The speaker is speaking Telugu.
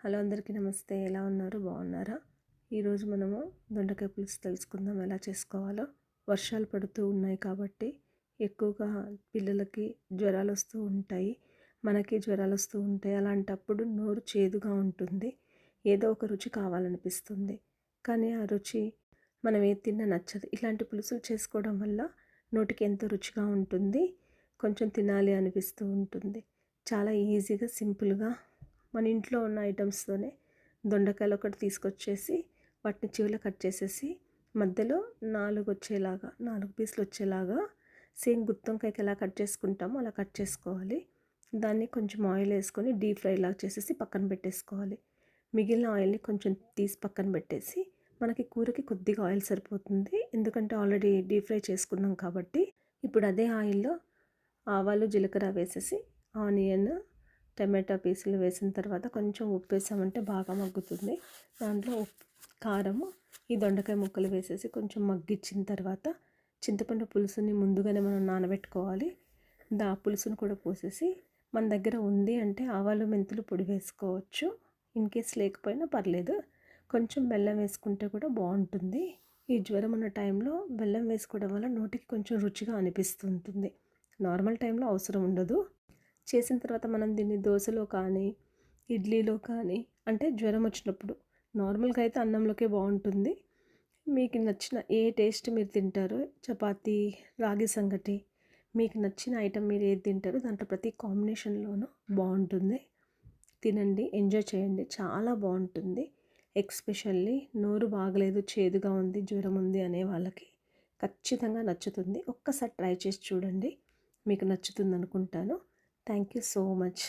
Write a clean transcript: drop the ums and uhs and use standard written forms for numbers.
హలో అందరికీ నమస్తే. ఎలా ఉన్నారు? బాగున్నారా? ఈరోజు మనము దొండకాయ పులుసు తెలుసుకుందాం ఎలా చేసుకోవాలో. వర్షాలు పడుతూ ఉన్నాయి కాబట్టి ఎక్కువగా పిల్లలకి జ్వరాలు వస్తూ ఉంటాయి, మనకి జ్వరాలు వస్తూ ఉంటాయి. అలాంటప్పుడు నోరు చేదుగా ఉంటుంది, ఏదో ఒక రుచి కావాలనిపిస్తుంది. కానీ ఆ రుచి మనం ఏది తిన్నా నచ్చదు. ఇలాంటి పులుసులు చేసుకోవడం వల్ల నోటికి ఎంతో రుచిగా ఉంటుంది, కొంచెం తినాలి అనిపిస్తూ ఉంటుంది. చాలా ఈజీగా సింపుల్గా మన ఇంట్లో ఉన్న ఐటమ్స్తోనే దొండకాయలు ఒకటి తీసుకొచ్చేసి వాటిని చివరలో కట్ చేసేసి మధ్యలో 4 పీసులు వచ్చేలాగా సేమ్ గుత్తొంకాయకి ఎలా కట్ చేసుకుంటామో అలా కట్ చేసుకోవాలి. దాన్ని కొంచెం ఆయిల్ వేసుకొని డీప్ ఫ్రై లాగా చేసేసి పక్కన పెట్టేసుకోవాలి. మిగిలిన ఆయిల్ని కొంచెం తీసి పక్కన పెట్టేసి, మనకి కూరకి కొద్దిగా ఆయిల్ సరిపోతుంది, ఎందుకంటే ఆల్రెడీ డీప్ ఫ్రై చేసుకున్నాం కాబట్టి. ఇప్పుడు అదే ఆయిల్లో ఆవాలు జీలకర్ర వేసేసి ఆనియన్ టమాటా పీసులు వేసిన తర్వాత కొంచెం ఉప్పు వేసామంటే బాగా మగ్గుతుంది. దాంట్లో కారము ఈ దొండకాయ ముక్కలు వేసేసి కొంచెం మగ్గిచ్చిన తర్వాత చింతపండు పులుసుని ముందుగానే మనం నానబెట్టుకోవాలి. పులుసును కూడా పోసేసి మన దగ్గర ఉంది అంటే ఆవాలు మెంతులు పొడి వేసుకోవచ్చు. ఇన్ కేస్ లేకపోయినా పర్లేదు, కొంచెం బెల్లం వేసుకుంటే కూడా బాగుంటుంది. ఈ జ్వరం ఉన్న టైంలో బెల్లం వేసుకోవడం వల్ల నోటికి కొంచెం రుచిగా అనిపిస్తుంటుంది. నార్మల్ టైంలో అవసరం ఉండదు. చేసిన తర్వాత మనం దీన్ని దోశలో కానీ ఇడ్లీలో కానీ, అంటే జ్వరం వచ్చినప్పుడు, నార్మల్గా అయితే అన్నంలోకే బాగుంటుంది. మీకు నచ్చిన ఏ టేస్ట్ మీరు తింటారో, చపాతీ, రాగి సంగటి, మీకు నచ్చిన ఐటెం మీరు ఏది తింటారో దాంట్లో ప్రతి కాంబినేషన్లోనూ బాగుంటుంది. తినండి, ఎంజాయ్ చేయండి, చాలా బాగుంటుంది. ఎస్పెషల్లీ నోరు బాగలేదు, చేదుగా ఉంది, జ్వరం ఉంది అనే వాళ్ళకి ఖచ్చితంగా నచ్చుతుంది. ఒక్కసారి ట్రై చేసి చూడండి, మీకు నచ్చుతుంది అనుకుంటాను. Thank you so much.